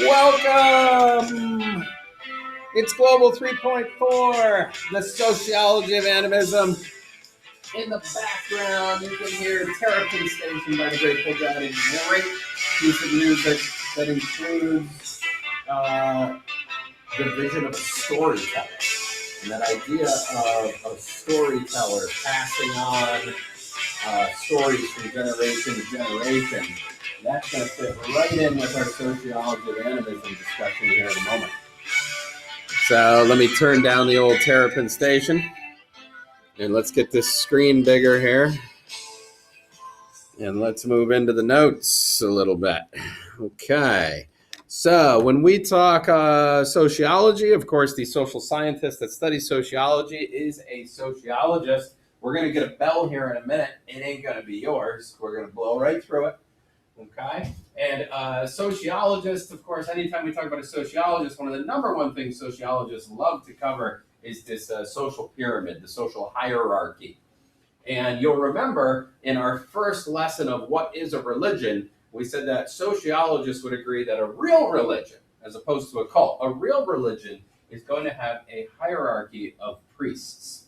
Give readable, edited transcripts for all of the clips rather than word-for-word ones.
Welcome! It's Global 3.4, the Sociology of Animism. In the background, you can hear Terrapin Station by the Grateful Dead, a great piece of music that includes the vision of a storyteller. And that idea of a storyteller passing on stories from generation to generation, that's going to fit right in with our Sociology of Animism discussion here in a moment. So let me turn down the old Terrapin Station, and let's get this screen bigger here. And let's move into the notes a little bit. Okay. So when we talk sociology, of course, the social scientist that studies sociology is a sociologist. We're going to get a bell here in a minute. It ain't going to be yours. We're going to blow right through it. Okay. And sociologists, of course, anytime we talk about a sociologist, one of the number one things sociologists love to cover is this social pyramid, the social hierarchy. And you'll remember in our first lesson of what is a religion, we said that sociologists would agree that a real religion, as opposed to a cult, a real religion is going to have a hierarchy of priests.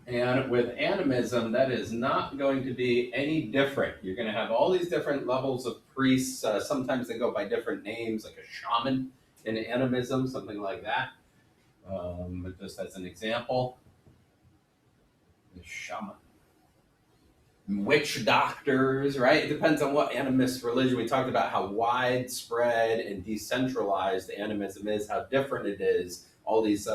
And with animism, that is not going to be any different. You're going to have all these different levels of priests. Sometimes they go by different names, like a shaman in animism, something like that. Just as an example, the shaman. Witch doctors, right? It depends on what animist religion. We talked about how widespread and decentralized animism is, how different it is, all these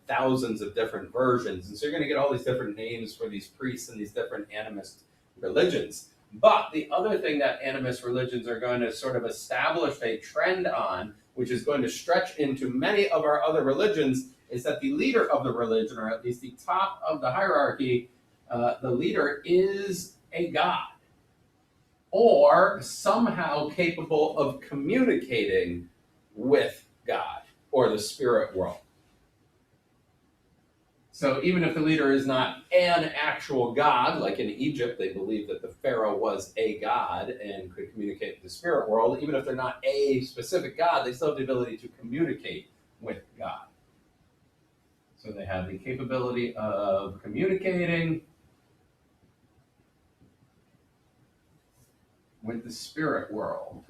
thousands of different versions. And so you're going to get all these different names for these priests and these different animist religions. But the other thing that animist religions are going to sort of establish a trend on, which is going to stretch into many of our other religions, is that the leader of the religion, or at least the top of the hierarchy, the leader is a god, or somehow capable of communicating with God or the spirit world. So even if the leader is not an actual god, like in Egypt, they believed that the pharaoh was a god and could communicate with the spirit world. Even if they're not a specific god, they still have the ability to communicate with God. So they have the capability of communicating with the spirit world.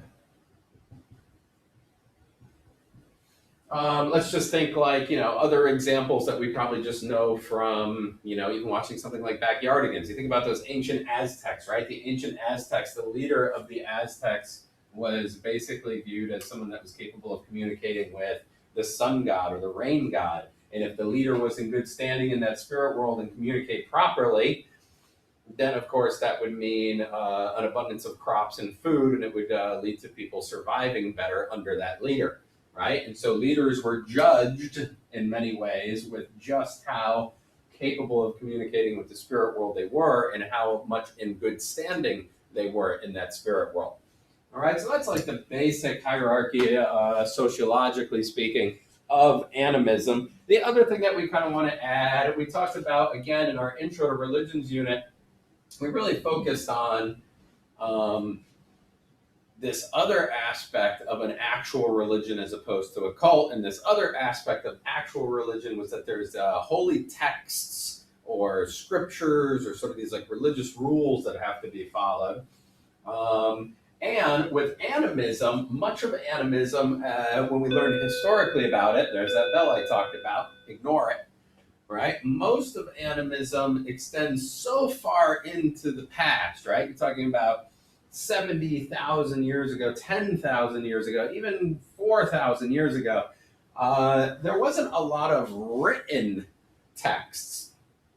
Let's just think like, other examples that we probably just know from, even watching something like Backyardigans. You think about those ancient Aztecs, right? The ancient Aztecs, the leader of the Aztecs was basically viewed as someone that was capable of communicating with the sun god or the rain god. And if the leader was in good standing in that spirit world and communicate properly, then of course that would mean an abundance of crops and food, and it would lead to people surviving better under that leader. Right? And so leaders were judged in many ways with just how capable of communicating with the spirit world they were and how much in good standing they were in that spirit world. All right, so that's like the basic hierarchy, sociologically speaking, of animism. The other thing that we kind of want to add, we talked about, again, in our Intro to Religions unit, we really focused on this other aspect of an actual religion as opposed to a cult. And this other aspect of actual religion was that there's holy texts or scriptures or sort of these like religious rules that have to be followed. And with animism, much of animism, when we learned historically about it, there's that bell I talked about, ignore it, right? Most of animism extends so far into the past, right? You're talking about 70,000 years ago, 10,000 years ago, even 4,000 years ago. There wasn't a lot of written texts.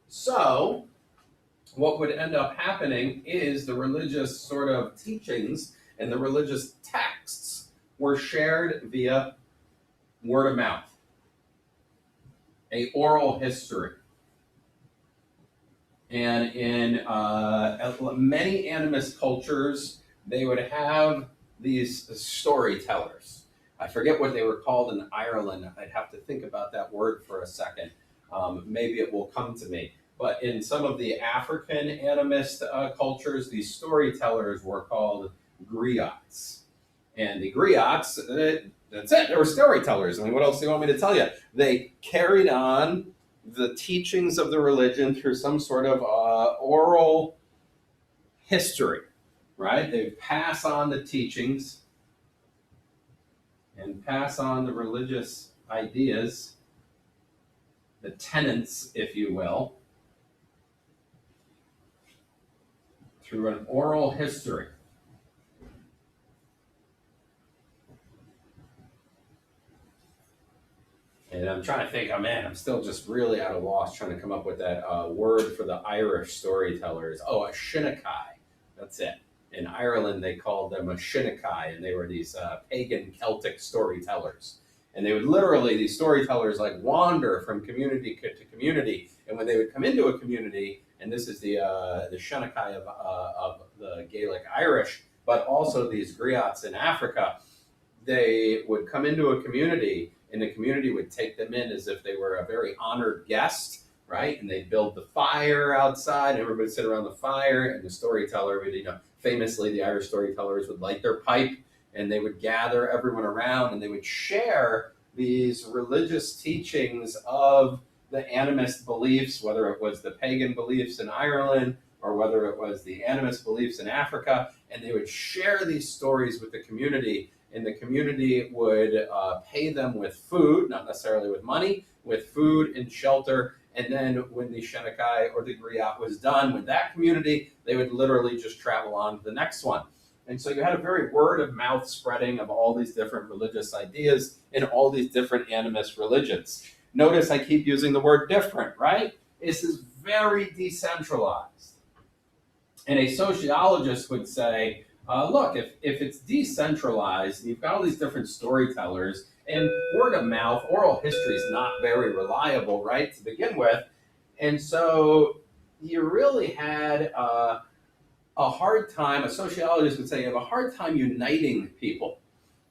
So what would end up happening is the religious sort of teachings and the religious texts were shared via word of mouth, a oral history. And in many animist cultures, they would have these storytellers. I forget what they were called in Ireland. I'd have to think about that word for a second. Maybe it will come to me. But in some of the African animist cultures, these storytellers were called griots. And the griots, that's it, they were storytellers. I mean, what else do you want me to tell you? They carried on the teachings of the religion through some sort of oral history, right? They pass on the teachings and pass on the religious ideas, the tenets, if you will, through an oral history. And I'm trying to think, oh man, I'm still just really at a loss trying to come up with that word for the Irish storytellers. Oh, a Shinnekai. That's it. In Ireland, they called them a Shinnekai, and they were these pagan Celtic storytellers. And they would literally, these storytellers, like wander from community to community. And when they would come into a community, and this is the Shinnekai of the Gaelic Irish, but also these griots in Africa, they would come into a community, and the community would take them in as if they were a very honored guest, right? And they'd build the fire outside, and everybody would sit around the fire, and the storyteller would, famously, the Irish storytellers would light their pipe, and they would gather everyone around, and they would share these religious teachings of the animist beliefs, whether it was the pagan beliefs in Ireland or whether it was the animist beliefs in Africa, and they would share these stories with the community, and the community would pay them with food, not necessarily with money, with food and shelter. And then when the Shinnekai or the Griot was done with that community, they would literally just travel on to the next one. And so you had a very word of mouth spreading of all these different religious ideas in all these different animist religions. Notice I keep using the word different, right? This is very decentralized. And a sociologist would say, look, if it's decentralized, you've got all these different storytellers, and word of mouth, oral history is not very reliable, right, to begin with. And so you really had a hard time, a sociologist would say, you have a hard time uniting people.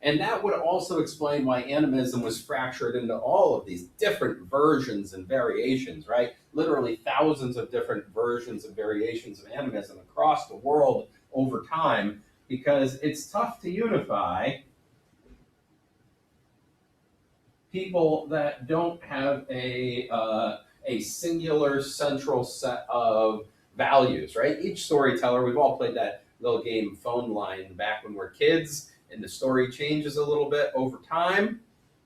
And that would also explain why animism was fractured into all of these different versions and variations, right? Literally thousands of different versions and variations of animism across the world over time, because it's tough to unify people that don't have a singular central set of values, right? Each storyteller, we've all played that little game phone line back when we're kids, and the story changes a little bit over time,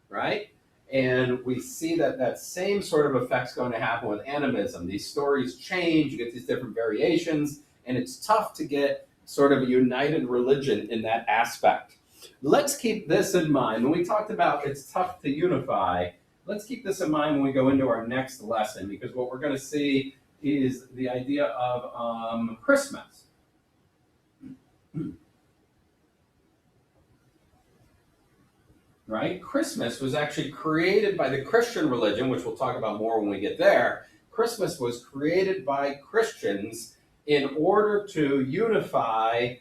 right? And we see that same sort of effect's going to happen with animism. These stories change, you get these different variations, and it's tough to get sort of a united religion in that aspect. Let's keep this in mind. When we talked about it's tough to unify, let's keep this in mind when we go into our next lesson, because what we're going to see is the idea of Christmas. Right? Christmas was actually created by the Christian religion, which we'll talk about more when we get there. Christmas was created by Christians in order to unify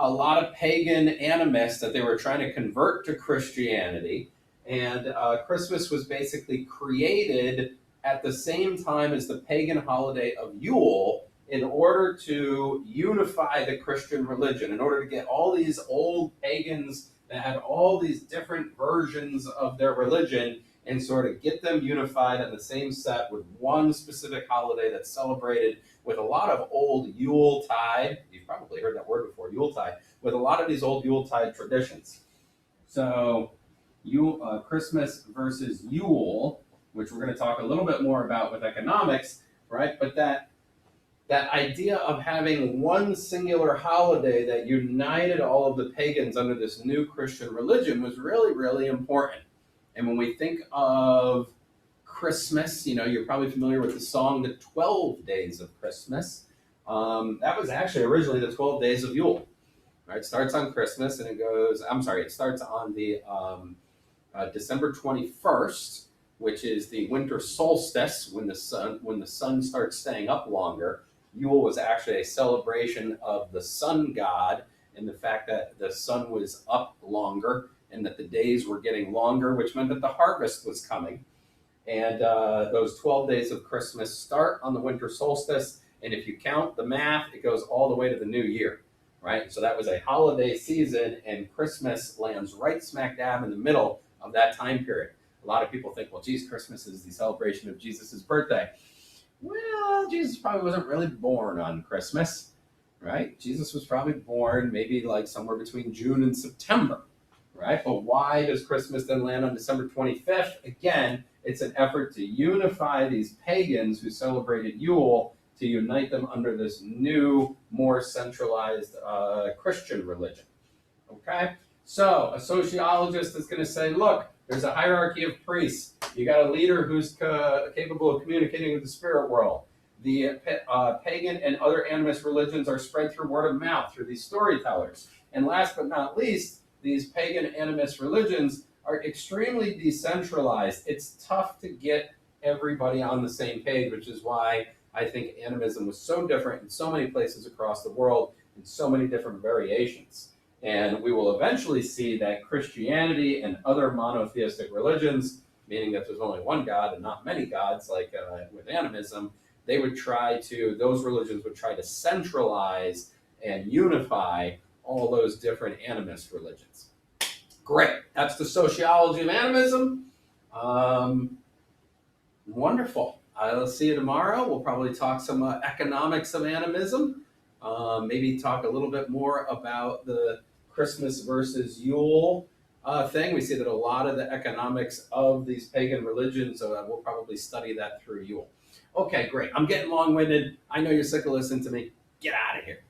a lot of pagan animists that they were trying to convert to Christianity. And Christmas was basically created at the same time as the pagan holiday of Yule in order to unify the Christian religion, in order to get all these old pagans that had all these different versions of their religion and sort of get them unified on the same set with one specific holiday that's celebrated with a lot of old Yuletide. You've probably heard that word before, Yuletide, with a lot of these old Yuletide traditions. So Christmas versus Yule, which we're going to talk a little bit more about with economics, right? But that idea of having one singular holiday that united all of the pagans under this new Christian religion was really, really important. And when we think of Christmas, you're probably familiar with the song, The 12 Days of Christmas. That was actually originally the 12 Days of Yule. Right? It starts on Christmas and it starts on the December 21st, which is the winter solstice, when the sun starts staying up longer. Yule was actually a celebration of the sun god and the fact that the sun was up longer and that the days were getting longer, which meant that the harvest was coming. And those 12 days of Christmas start on the winter solstice. And if you count the math, it goes all the way to the new year, right? So that was a holiday season, and Christmas lands right smack dab in the middle of that time period. A lot of people think, well, geez, Christmas is the celebration of Jesus' birthday. Well, Jesus probably wasn't really born on Christmas, right? Jesus was probably born maybe like somewhere between June and September, right? But why does Christmas then land on December 25th? Again, it's an effort to unify these pagans who celebrated Yule, to unite them under this new, more centralized Christian religion. Okay? So a sociologist is going to say, look, there's a hierarchy of priests. You got a leader who's capable of communicating with the spirit world. The pagan and other animist religions are spread through word of mouth, through these storytellers. And last but not least, these pagan animist religions are extremely decentralized. It's tough to get everybody on the same page, which is why I think animism was so different in so many places across the world, in so many different variations. And we will eventually see that Christianity and other monotheistic religions, meaning that there's only one God and not many gods, like with animism, those religions would try to centralize and unify all those different animist religions. Great. That's the sociology of animism. Wonderful. I'll see you tomorrow. We'll probably talk some economics of animism. Maybe talk a little bit more about the Christmas versus Yule thing. We see that a lot of the economics of these pagan religions, we'll probably study that through Yule. Okay, great. I'm getting long-winded. I know you're sick of listening to me. Get out of here.